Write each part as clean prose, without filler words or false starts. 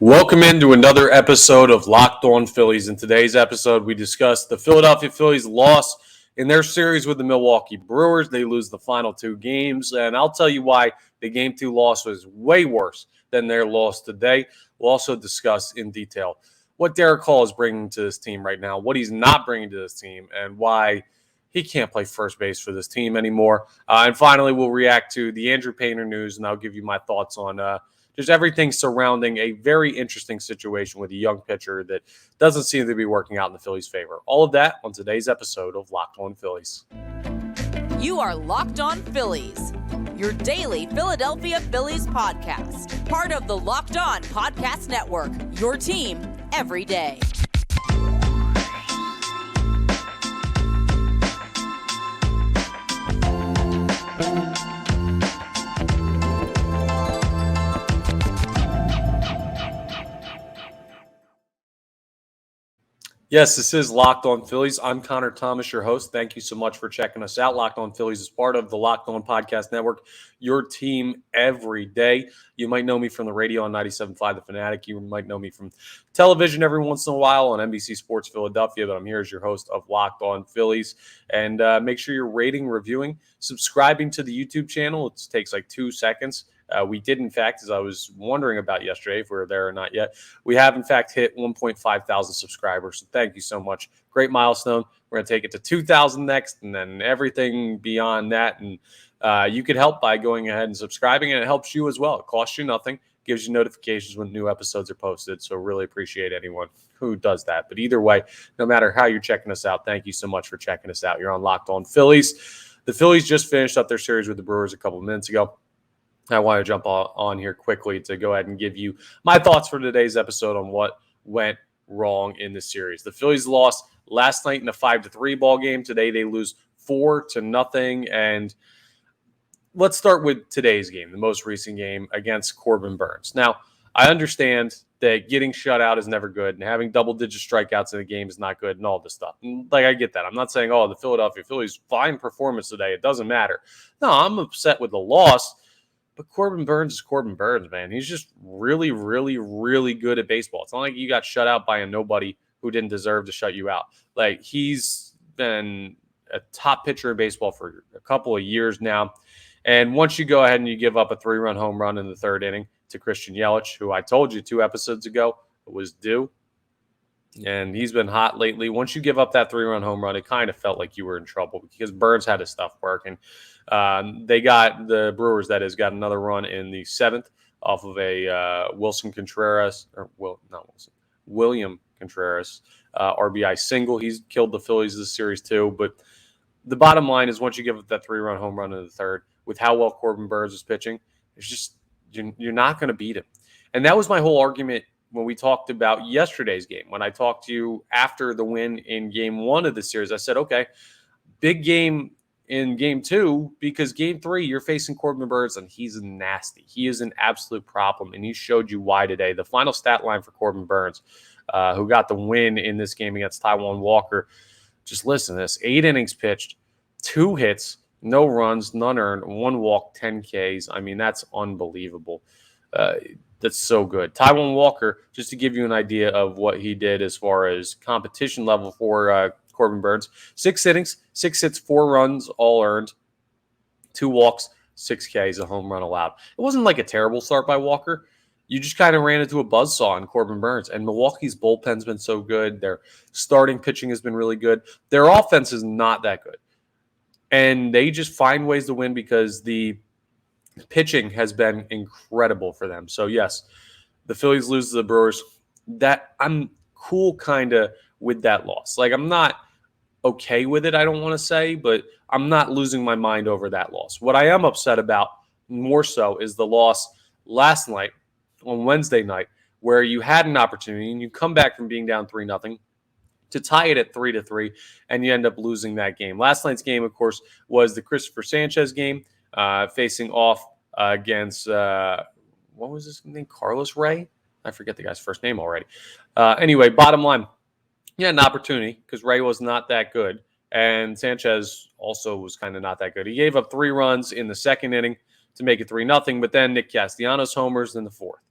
Welcome into another episode of Locked On Phillies. In today's episode, we discuss the Philadelphia Phillies' loss in their series with the Milwaukee Brewers. They lose the final two games, and I'll tell you why the Game 2 loss was way worse than their loss today. We'll also discuss in detail what Darick Hall is bringing to this team right now, what he's not bringing to this team, and why he can't play first base for this team anymore. And finally, we'll react to the Andrew Painter news, and I'll give you my thoughts on just everything surrounding a very interesting situation with a young pitcher that doesn't seem to be working out in the Phillies' favor. All of that on today's episode of Locked On Phillies. You are Locked On Phillies, your daily Philadelphia Phillies podcast. Part of the Locked On Podcast Network, your team every day. Yes, this is Locked On Phillies. I'm Connor Thomas, your host. Thank you so much for checking us out. Locked On Phillies is part of the Locked On Podcast Network, your team every day. You might know me from the radio on 97.5 The Fanatic. You might know me from television every once in a while on NBC Sports Philadelphia, but I'm here as your host of Locked On Phillies. And make sure you're rating, reviewing, subscribing to the YouTube channel. It takes like 2 seconds. We did, in fact, as I was wondering about yesterday, if we were there or not yet, we have, in fact, hit 1.5 thousand subscribers. So thank you so much. Great milestone. We're going to take it to 2,000 next, and then everything beyond that. And you could help by going ahead and subscribing, and it helps you as well. It costs you nothing. Gives you notifications when new episodes are posted. So really appreciate anyone who does that. But either way, no matter how you're checking us out, thank you so much for checking us out. You're on Locked On Phillies. The Phillies just finished up their series with the Brewers a couple of minutes ago. I want to jump on here quickly to go ahead and give you my thoughts for today's episode on what went wrong in this series. The Phillies lost last night in a 5-3 ball game. Today they lose 4-0. And let's start with today's game, the most recent game against Corbin Burnes. Now, I understand that getting shut out is never good, and having double-digit strikeouts in a game is not good, and all this stuff. Like, I get that. I'm not saying, the Philadelphia Phillies, fine performance today. It doesn't matter. No, I'm upset with the loss. But Corbin Burnes is Corbin Burnes, man. He's just really, really, really good at baseball. It's not like you got shut out by a nobody who didn't deserve to shut you out. Like, he's been a top pitcher in baseball for a couple of years now. And once you go ahead and you give up a 3-run home run in the third inning to Christian Yelich, who I told you 2 episodes ago was due, and he's been hot lately. Once you give up that 3-run home run, it kind of felt like you were in trouble because Burnes had his stuff working. They got the Brewers, that is, got another run in the 7th off of a William Contreras RBI single. He's killed the Phillies this series too. But the bottom line is, once you give up that 3-run home run in the third, with how well Corbin Burnes is pitching, it's just you're not going to beat him. And that was my whole argument when we talked about yesterday's game. When I talked to you after the win in Game 1 of the series, I said, okay, big game in Game 2, because Game 3, you're facing Corbin Burnes, and he's nasty. He is an absolute problem, and he showed you why today. The final stat line for Corbin Burnes, who got the win in this game against Taijuan Walker, just listen to this. 8 innings pitched, 2 hits, no runs, none earned, 1 walk, 10 Ks. I mean, that's unbelievable. That's so good. Taijuan Walker, just to give you an idea of what he did as far as competition level for Corbin Burnes, 6 innings, 6 hits, 4 runs, all earned, 2 walks, 6 Ks, a home run allowed. It wasn't like a terrible start by Walker. You just kind of ran into a buzzsaw in Corbin Burnes. And Milwaukee's bullpen's been so good. Their starting pitching has been really good. Their offense is not that good. And they just find ways to win because the pitching has been incredible for them. So, yes, the Phillies lose to the Brewers. That I'm cool kind of with that loss. Like, I'm not okay with it, I don't want to say, but I'm not losing my mind over that loss. What I am upset about more so is the loss last night on Wednesday night, where you had an opportunity and you come back from being down 3-0 to tie it at 3-3, and you end up losing that game. Last night's game, of course, was the Christopher Sanchez game, facing off against, what was his name? Carlos Ray? I forget the guy's first name already. Anyway, bottom line, you had an opportunity because Ray was not that good, and Sanchez also was kind of not that good. He gave up 3 runs in the second inning to make it 3-0, but then Nick Castellanos homers in the fourth.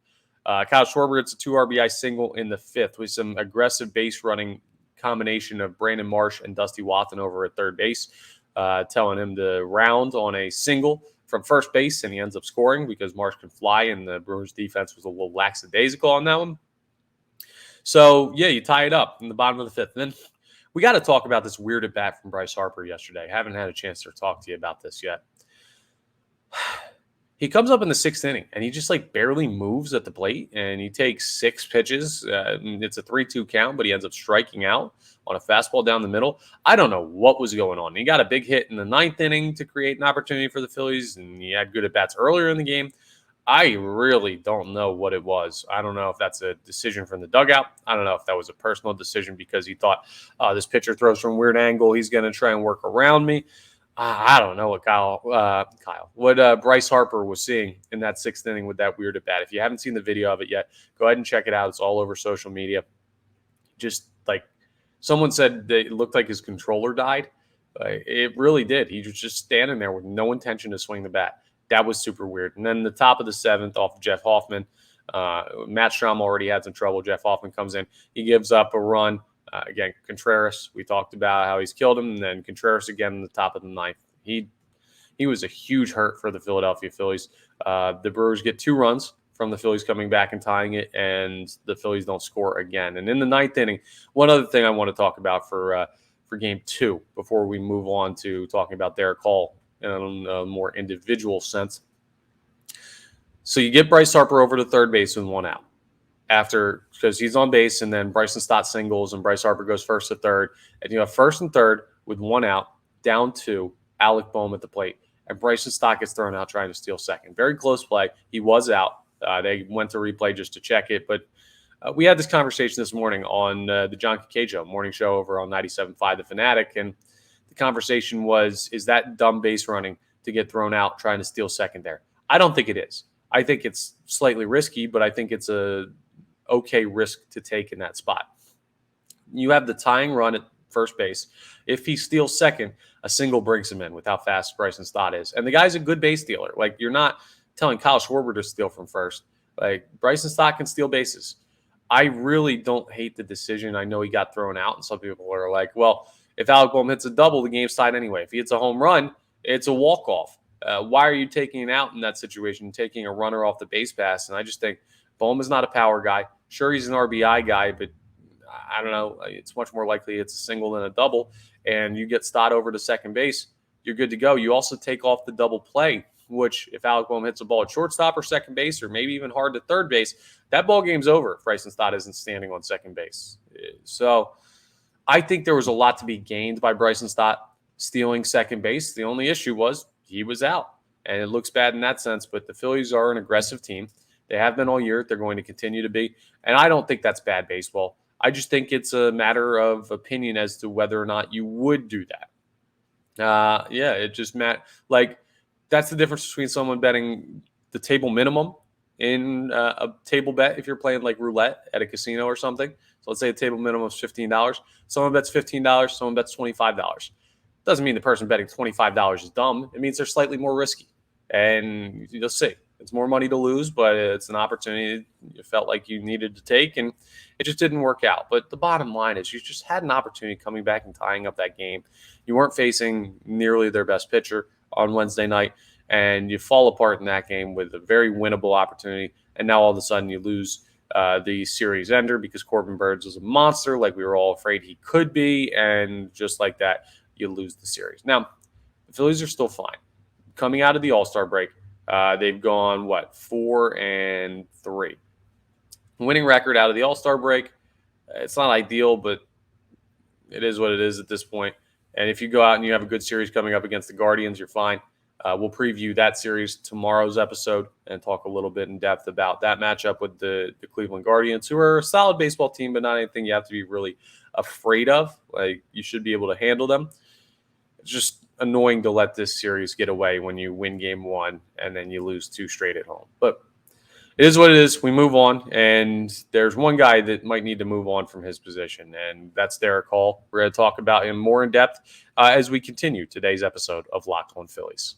Kyle Schwarber gets a 2 RBI single in the 5th with some aggressive base running combination of Brandon Marsh and Dusty Watson over at third base, telling him to round on a single from first base, and he ends up scoring because Marsh can fly, and the Brewers defense was a little lackadaisical on that one. So, yeah, you tie it up in the bottom of the 5th. And then we got to talk about this weird at bat from Bryce Harper yesterday. I haven't had a chance to talk to you about this yet. He comes up in the 6th inning, and he just barely moves at the plate, and he takes 6 pitches. It's a 3-2 count, but he ends up striking out on a fastball down the middle. I don't know what was going on. He got a big hit in the 9th inning to create an opportunity for the Phillies, and he had good at-bats earlier in the game. I really don't know what it was. I don't know if that's a decision from the dugout. I don't know if that was a personal decision because he thought, this pitcher throws from a weird angle. He's going to try and work around me. I don't know what Bryce Harper was seeing in that 6th inning with that weird at bat. If you haven't seen the video of it yet, go ahead and check it out. It's all over social media. Just someone said that it looked like his controller died. It really did. He was just standing there with no intention to swing the bat. That was super weird. And then the top of the 7th off of Jeff Hoffman. Matt Strom already had some trouble. Jeff Hoffman comes in. He gives up a run. Again, Contreras, we talked about how he's killed him, and then Contreras again in the top of the 9th. He was a huge hurt for the Philadelphia Phillies. The Brewers get 2 runs from the Phillies coming back and tying it, and the Phillies don't score again. And in the 9th inning, one other thing I want to talk about for Game 2 before we move on to talking about Darick Hall in a more individual sense. So you get Bryce Harper over to third base with 1 out. Because he's on base, and then Bryson Stott singles, and Bryce Harper goes first to third, and you have first and third with 1 out, down 2, Alec Boehm at the plate, and Bryson Stott gets thrown out trying to steal second. Very close play. He was out. They went to replay just to check it, but we had this conversation this morning on the John Kikajo morning show over on 97.5 The Fanatic, and the conversation was, is that dumb base running to get thrown out trying to steal second there? I don't think it is. I think it's slightly risky, but I think it's a okay risk to take in that spot. You have the tying run at first base. If he steals second, a single brings him in with how fast Bryson Stott is. And the guy's a good base stealer. You're not telling Kyle Schwarber to steal from first. Bryson Stott can steal bases. I really don't hate the decision. I know he got thrown out, and some people are like, well, if Alec Boehm hits a double, the game's tied anyway. If he hits a home run, it's a walk-off. Why are you taking it out in that situation, taking a runner off the base pass? And I just think Boehm is not a power guy. Sure, he's an RBI guy, but I don't know. It's much more likely it's a single than a double. And you get Stott over to second base, you're good to go. You also take off the double play, which if Alec Boehm hits a ball at shortstop or second base, or maybe even hard to third base, that ball game's over if Bryson Stott isn't standing on second base. So I think there was a lot to be gained by Bryson Stott stealing second base. The only issue was he was out, and it looks bad in that sense. But the Phillies are an aggressive team. They have been all year. They're going to continue to be. And I don't think that's bad baseball. I just think it's a matter of opinion as to whether or not you would do that. It just that's the difference between someone betting the table minimum in a table bet if you're playing roulette at a casino or something. So let's say the table minimum is $15. Someone bets $15. Someone bets $25. Doesn't mean the person betting $25 is dumb. It means they're slightly more risky. And you'll see. It's more money to lose, but it's an opportunity you felt like you needed to take, and it just didn't work out. But the bottom line is you just had an opportunity coming back and tying up that game. You weren't facing nearly their best pitcher on Wednesday night, and you fall apart in that game with a very winnable opportunity, and now all of a sudden you lose the series ender because Corbin Burns was a monster like we were all afraid he could be, and just like that, you lose the series. Now, the Phillies are still fine. Coming out of the All-Star break, they've gone, 4-3. Winning record out of the All-Star break. It's not ideal, but it is what it is at this point. And if you go out and you have a good series coming up against the Guardians, you're fine. We'll preview that series tomorrow's episode and talk a little bit in depth about that matchup with the Cleveland Guardians, who are a solid baseball team, but not anything you have to be really afraid of. You should be able to handle them. It's just annoying to let this series get away when you win game 1 and then you lose 2 straight at home. But it is what it is. We move on, and there's one guy that might need to move on from his position, and that's Darick Hall. We're going to talk about him more in depth as we continue today's episode of Locked On Phillies.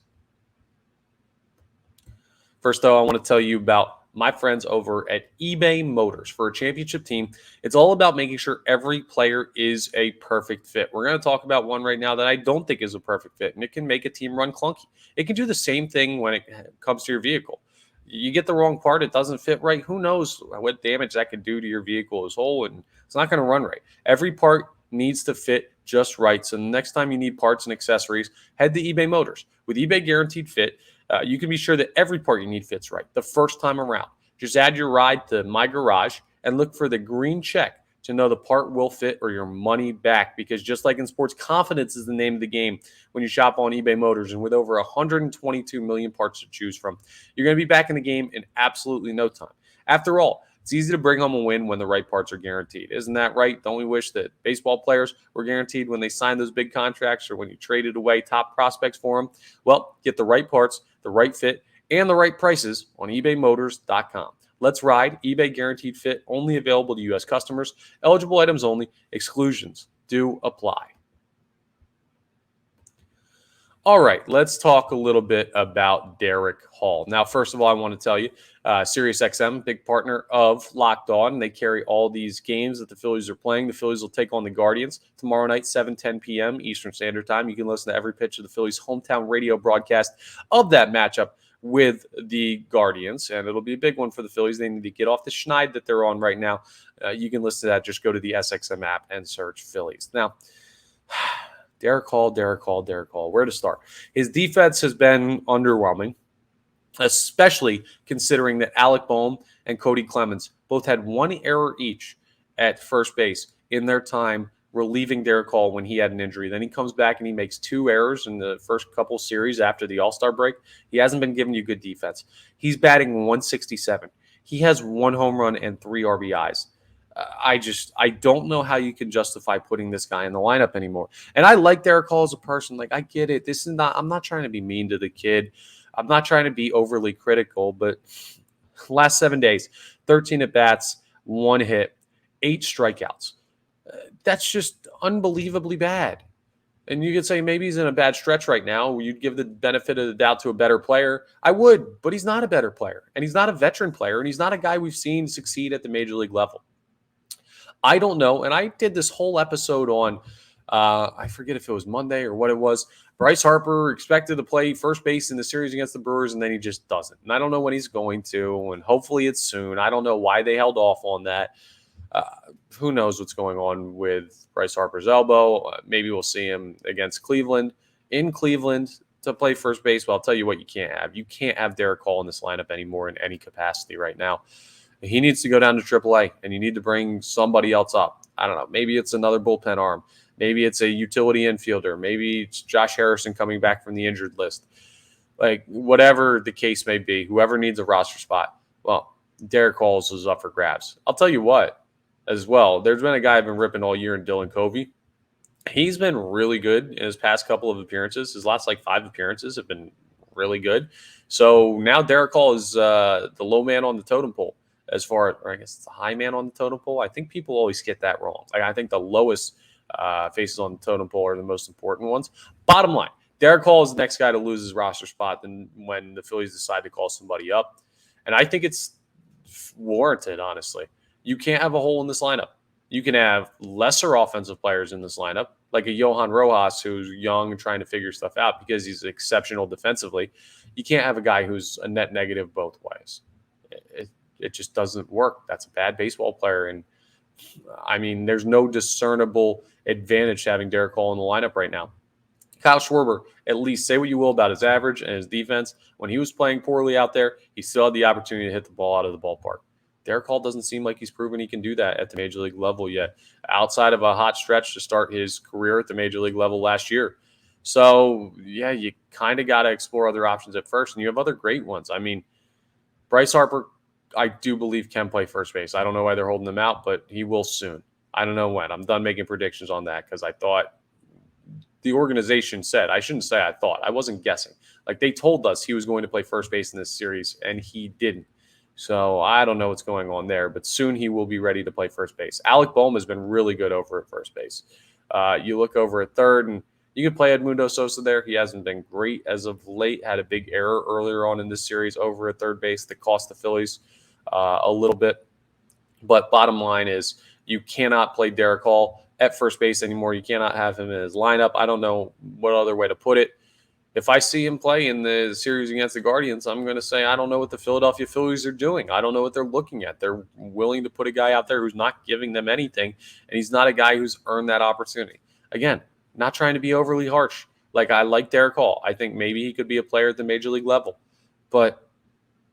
First, though, I want to tell you about my friends over at eBay Motors. For a championship team, it's all about making sure every player is a perfect fit. We're going to talk about one right now that I don't think is a perfect fit, and it can make a team run clunky. It can do the same thing when it comes to your vehicle. You get the wrong part, it doesn't fit right. Who knows what damage that could do to your vehicle as a whole, and it's not going to run right. Every part needs to fit just right. So the next time you need parts and accessories, head to eBay Motors. With eBay Guaranteed Fit, you can be sure that every part you need fits right the first time around. Just add your ride to My Garage and look for the green check to know the part will fit or your money back. Because just like in sports, confidence is the name of the game when you shop on eBay Motors. And with over 122 million parts to choose from, you're going to be back in the game in absolutely no time. After all, it's easy to bring home a win when the right parts are guaranteed. Isn't that right? Don't we wish that baseball players were guaranteed when they signed those big contracts or when you traded away top prospects for them? Well, get the right parts, the right fit, and the right prices on ebaymotors.com. Let's ride. eBay Guaranteed Fit, only available to U.S. customers. Eligible items only. Exclusions do apply. All right, let's talk a little bit about Darick Hall. Now, first of all, I want to tell you, SiriusXM, big partner of Locked On. They carry all these games that the Phillies are playing. The Phillies will take on the Guardians tomorrow night, 7:10 p.m. Eastern Standard Time. You can listen to every pitch of the Phillies' hometown radio broadcast of that matchup with the Guardians, and it'll be a big one for the Phillies. They need to get off the schneid that they're on right now. You can listen to that. Just go to the SXM app and search Phillies. Now, Darick Hall. Where to start? His defense has been underwhelming, especially considering that Alec Bohm and Cody Clemens both had one error each at first base in their time relieving Darick Hall when he had an injury. Then he comes back and he makes two errors in the first couple series after the All-Star break. He hasn't been giving you good defense. He's batting 167. He has one home run and 3 RBIs. I don't know how you can justify putting this guy in the lineup anymore. And I like Darick Hall as a person. Like, I get it. I'm not trying to be mean to the kid. I'm not trying to be overly critical, but last 7 days, 13 at-bats, 1 hit, 8 strikeouts. That's just unbelievably bad. And you could say maybe he's in a bad stretch right now. You'd give the benefit of the doubt to a better player. I would, but he's not a better player. And he's not a veteran player. And he's not a guy we've seen succeed at the major league level. I don't know. And I did this whole episode on, I forget if it was Monday or what it was. Bryce Harper expected to play first base in the series against the Brewers, and then he just doesn't. And I don't know when he's going to, and hopefully it's soon. I don't know why they held off on that. Who knows what's going on with Bryce Harper's elbow. Maybe we'll see him against Cleveland, in Cleveland, to play first base. But I'll tell you what you can't have. You can't have Darick Hall in this lineup anymore in any capacity right now. He needs to go down to AAA, and you need to bring somebody else up. I don't know. Maybe it's another bullpen arm. Maybe it's a utility infielder. Maybe it's Josh Harrison coming back from the injured list. Like, whatever the case may be, whoever needs a roster spot, well, Darick Hall is up for grabs. I'll tell you what, as well, there's been a guy I've been ripping all year in Dylan Covey. He's been really good in his past couple of appearances. His last 5 appearances have been really good. So now Darick Hall is the low man on the totem pole. As far as, or I guess it's the high man on the totem pole. I think people always get that wrong. I think the lowest faces on the totem pole are the most important ones. Bottom line, Darick Hall is the next guy to lose his roster spot than when the Phillies decide to call somebody up. And I think it's warranted, honestly. You can't have a hole in this lineup. You can have lesser offensive players in this lineup, like a Johan Rojas who's young and trying to figure stuff out because he's exceptional defensively. You can't have a guy who's a net negative both ways. It just doesn't work. That's a bad baseball player. And, I mean, there's no discernible advantage to having Darick Hall in the lineup right now. Kyle Schwarber, at least say what you will about his average and his defense. When he was playing poorly out there, he still had the opportunity to hit the ball out of the ballpark. Darick Hall doesn't seem like he's proven he can do that at the major league level yet, outside of a hot stretch to start his career at the major league level last year. So, yeah, you kind of got to explore other options at first, and you have other great ones. I mean, Bryce Harper, I do believe can play first base. I don't know why they're holding him out, but he will soon. I don't know when. I'm done making predictions on that because I thought the organization said, I shouldn't say I thought. I wasn't guessing. Like, they told us he was going to play first base in this series, and he didn't. So I don't know what's going on there, but soon he will be ready to play first base. Alec Bohm has been really good over at first base. You look over at third, and you could play Edmundo Sosa there. He hasn't been great as of late. Had a big error earlier on in this series over at third base that cost the Phillies a little bit. But bottom line is you cannot play Darick Hall at first base anymore. You cannot have him in his lineup. I don't know what other way to put it. If I see him play in the series against the Guardians, I'm going to say I don't know what the Philadelphia Phillies are doing. I don't know what they're looking at. They're willing to put a guy out there who's not giving them anything, and he's not a guy who's earned that opportunity. Again, not trying to be overly harsh. Like, I like Darick Hall. I think maybe he could be a player at the major league level. But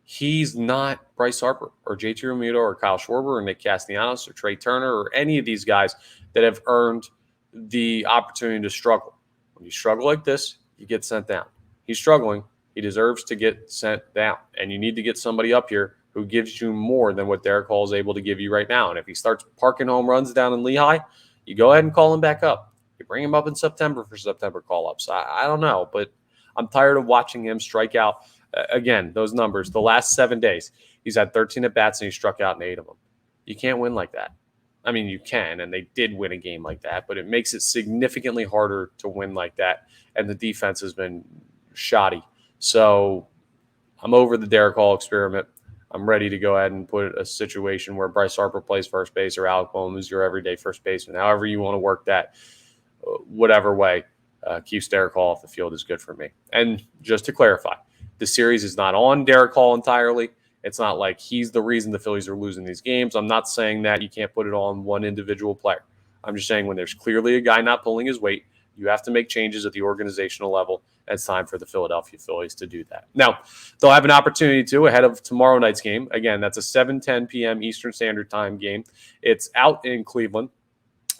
he's not Bryce Harper or JT Realmuto or Kyle Schwarber or Nick Castellanos or Trey Turner or any of these guys that have earned the opportunity to struggle. When you struggle like this, you get sent down. He's struggling. He deserves to get sent down. And you need to get somebody up here who gives you more than what Darick Hall is able to give you right now. And if he starts parking home runs down in Lehigh, you go ahead and call him back up. You bring him up in September for September call-ups. I don't know, but I'm tired of watching him strike out. Again, those numbers, the last 7 days, he's had 13 at-bats and he struck out in 8 of them. You can't win like that. I mean, you can, and they did win a game like that, but it makes it significantly harder to win like that, and the defense has been shoddy. So I'm over the Darick Hall experiment. I'm ready to go ahead and put a situation where Bryce Harper plays first base or Alec Boehm is your everyday first baseman. However you want to work that, whatever way, keeps Darick Hall off the field is good for me. And just to clarify, the series is not on Darick Hall entirely. It's not like he's the reason the Phillies are losing these games. I'm not saying that you can't put it on one individual player. I'm just saying when there's clearly a guy not pulling his weight, you have to make changes at the organizational level. And it's time for the Philadelphia Phillies to do that. Now, they'll have an opportunity to ahead of tomorrow night's game. Again, that's a 7:10 p.m. Eastern Standard Time game. It's out in Cleveland.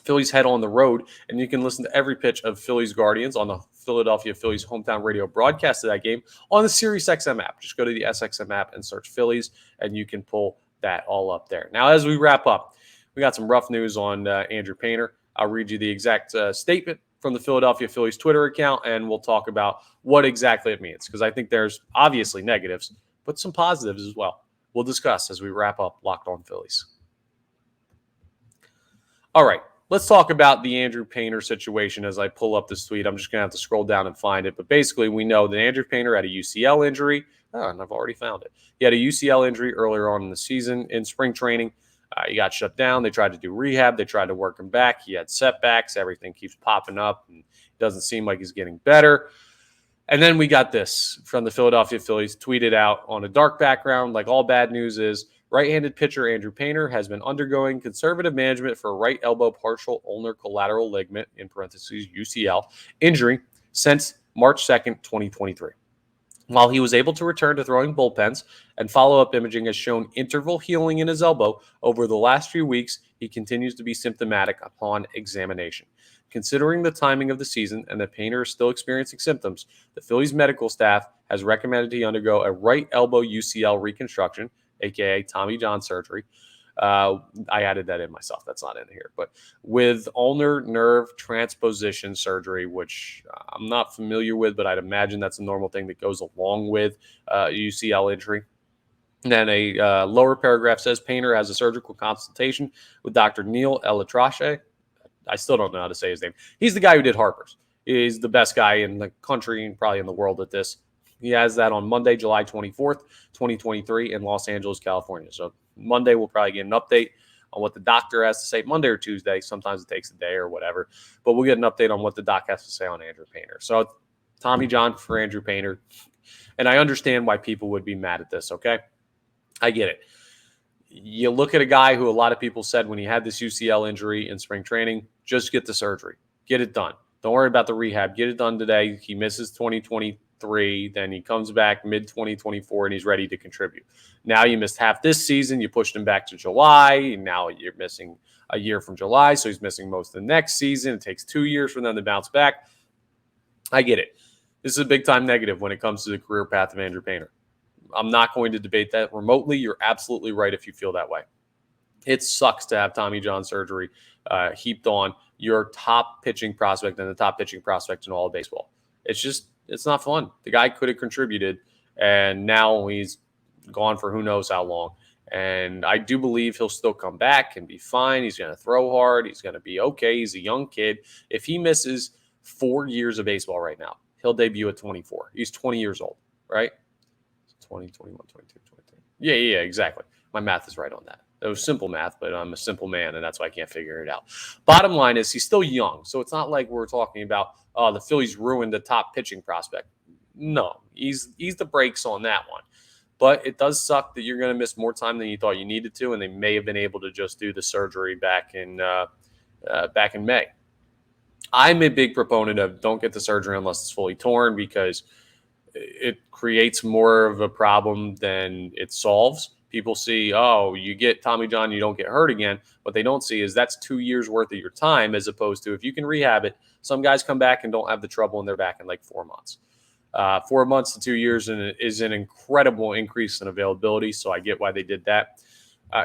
Phillies head on the road, and you can listen to every pitch of Phillies Guardians on the Philadelphia Phillies hometown radio broadcast of that game on the SiriusXM app. Just go to the SXM app and search Phillies, and you can pull that all up there. Now, as we wrap up, we got some rough news on Andrew Painter. I'll read you the exact statement from the Philadelphia Phillies Twitter account, and we'll talk about what exactly it means, because I think there's obviously negatives, but some positives as well. We'll discuss as we wrap up Locked On Phillies. All right. Let's talk about the Andrew Painter situation as I pull up this tweet. I'm just going to have to scroll down and find it. But basically, we know that Andrew Painter had a UCL injury. And I've already found it. He had a UCL injury earlier on in the season in spring training. He got shut down. They tried to do rehab. They tried to work him back. He had setbacks. Everything keeps popping up. And it doesn't seem like he's getting better. And then we got this from the Philadelphia Phillies, tweeted out on a dark background, like all bad news is. Right-handed pitcher Andrew Painter has been undergoing conservative management for a right elbow partial ulnar collateral ligament, in parentheses UCL, injury since March 2nd, 2023. While he was able to return to throwing bullpens and follow-up imaging has shown interval healing in his elbow over the last few weeks, he continues to be symptomatic upon examination. Considering the timing of the season and that Painter is still experiencing symptoms, the Phillies medical staff has recommended he undergo a right elbow UCL reconstruction, a.k.a. Tommy John surgery. I added that in myself. That's not in here. But with ulnar nerve transposition surgery, which I'm not familiar with, but I'd imagine that's a normal thing that goes along with UCL injury. And then a lower paragraph says Painter has a surgical consultation with Dr. Neil Elatrache. I still don't know how to say his name. He's the guy who did Harper's. He's the best guy in the country and probably in the world at this. He has that on Monday, July 24th, 2023 in Los Angeles, California. So Monday we'll probably get an update on what the doctor has to say. Monday or Tuesday. Sometimes it takes a day or whatever. But we'll get an update on what the doc has to say on Andrew Painter. So Tommy John for Andrew Painter. And I understand why people would be mad at this, okay? I get it. You look at a guy who a lot of people said when he had this UCL injury in spring training, just get the surgery. Get it done. Don't worry about the rehab. Get it done today. He misses 2023. Then he comes back mid-2024, and he's ready to contribute. Now you missed half this season. You pushed him back to July. Now you're missing a year from July, so he's missing most of the next season. It takes 2 years for them to bounce back. I get it. This is a big-time negative when it comes to the career path of Andrew Painter. I'm not going to debate that remotely. You're absolutely right if you feel that way. It sucks to have Tommy John surgery heaped on your top pitching prospect and the top pitching prospect in all of baseball. It's not fun. The guy could have contributed, and now he's gone for who knows how long. And I do believe he'll still come back and be fine. He's going to throw hard. He's going to be okay. He's a young kid. If he misses 4 years of baseball right now, he'll debut at 24. He's 20 years old, right? 20, 21, 22, 23. Yeah, exactly. My math is right on that. It was simple math, but I'm a simple man, and that's why I can't figure it out. Bottom line is he's still young, so it's not like we're talking about, oh, the Phillies ruined the top pitching prospect. No, he's the brakes on that one. But it does suck that you're going to miss more time than you thought you needed to, and they may have been able to just do the surgery back in May. I'm a big proponent of don't get the surgery unless it's fully torn, because it creates more of a problem than it solves. People see, oh, you get Tommy John, you don't get hurt again. What they don't see is that's 2 years worth of your time, as opposed to if you can rehab it. Some guys come back and don't have the trouble, and they're back in like 4 months. 4 months to 2 years is an incredible increase in availability, so I get why they did that.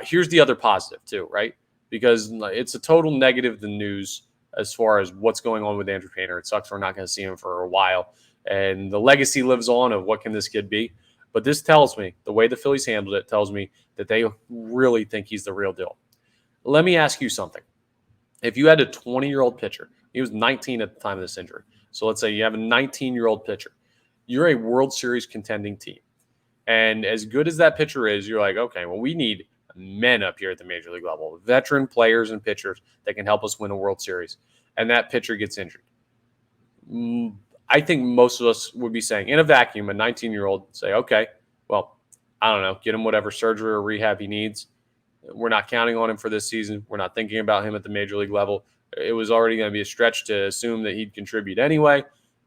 Here's the other positive too, right? Because it's a total negative, the news, as far as what's going on with Andrew Painter. It sucks we're not going to see him for a while, and the legacy lives on of what can this kid be. But this tells me, the way the Phillies handled it tells me that they really think he's the real deal. Let me ask you something. If you had a 20-year-old pitcher, he was 19 at the time of this injury, so let's say you have a 19-year-old pitcher. You're a World Series contending team. And as good as that pitcher is, you're like, okay, well, we need men up here at the major league level, veteran players and pitchers that can help us win a World Series. And that pitcher gets injured. I think most of us would be saying, in a vacuum, a 19-year-old say, okay, well, I don't know, get him whatever surgery or rehab he needs. We're not counting on him for this season. We're not thinking about him at the major league level. It was already going to be a stretch to assume that he'd contribute anyway.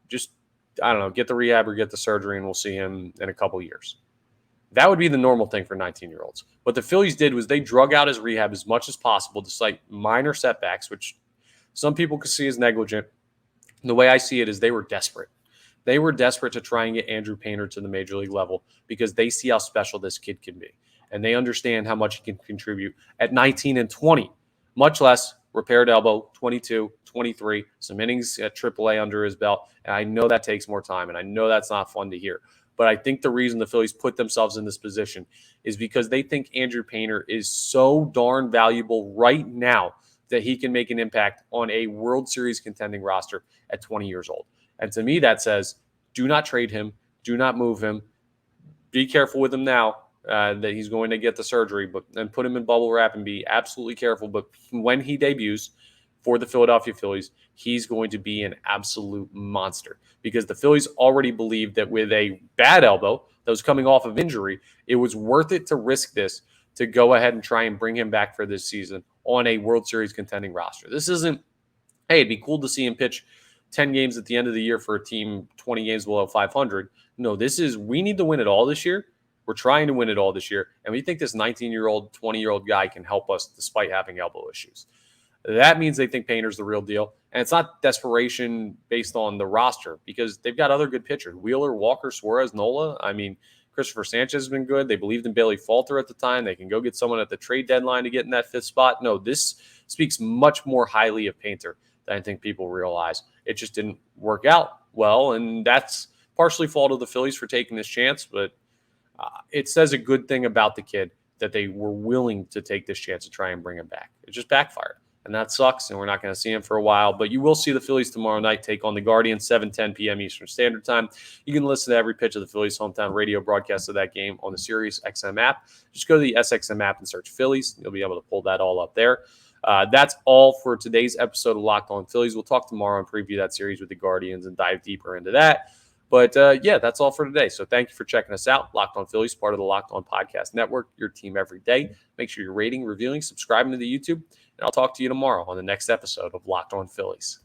Just, I don't know, get the rehab or get the surgery, and we'll see him in a couple years. That would be the normal thing for 19-year-olds. What the Phillies did was they drug out his rehab as much as possible, despite minor setbacks, which some people could see as negligent. The way I see it is they were desperate. They were desperate to try and get Andrew Painter to the major league level because they see how special this kid can be. And they understand how much he can contribute at 19 and 20, much less repaired elbow, 22, 23, some innings at AAA under his belt. And I know that takes more time, and I know that's not fun to hear. But I think the reason the Phillies put themselves in this position is because they think Andrew Painter is so darn valuable right now that he can make an impact on a World Series contending roster at 20 years old. And to me, that says, do not trade him. Do not move him. Be careful with him now that he's going to get the surgery, but then put him in bubble wrap and be absolutely careful. But when he debuts for the Philadelphia Phillies, he's going to be an absolute monster, because the Phillies already believed that with a bad elbow that was coming off of injury, it was worth it to risk this to go ahead and try and bring him back for this season on a World Series contending roster. This isn't, hey, it'd be cool to see him pitch 10 games at the end of the year for a team 20 games below 500. No, this is, we need to win it all this year. We're trying to win it all this year, and we think this 19-year-old, 20-year-old guy can help us despite having elbow issues. That means they think Painter's the real deal, and it's not desperation based on the roster, because they've got other good pitchers. Wheeler, Walker, Suarez, Nola. I mean, Christopher Sanchez has been good. They believed in Bailey Falter at the time. They can go get someone at the trade deadline to get in that fifth spot. No, this speaks much more highly of Painter than I think people realize. It just didn't work out well, and that's partially fault of the Phillies for taking this chance, but it says a good thing about the kid that they were willing to take this chance to try and bring him back. It just backfired, and that sucks, and we're not going to see him for a while. But you will see the Phillies tomorrow night take on the Guardians, 7:10 p.m. Eastern Standard Time. You can listen to every pitch of the Phillies' hometown radio broadcast of that game on the Sirius XM app. Just go to the SXM app and search Phillies. You'll be able to pull that all up there. That's all for today's episode of Locked On Phillies. We'll talk tomorrow and preview that series with the Guardians and dive deeper into that. But, yeah, that's all for today. So thank you for checking us out. Locked On Phillies, part of the Locked On Podcast Network, your team every day. Make sure you're rating, reviewing, subscribing to the YouTube, and I'll talk to you tomorrow on the next episode of Locked On Phillies.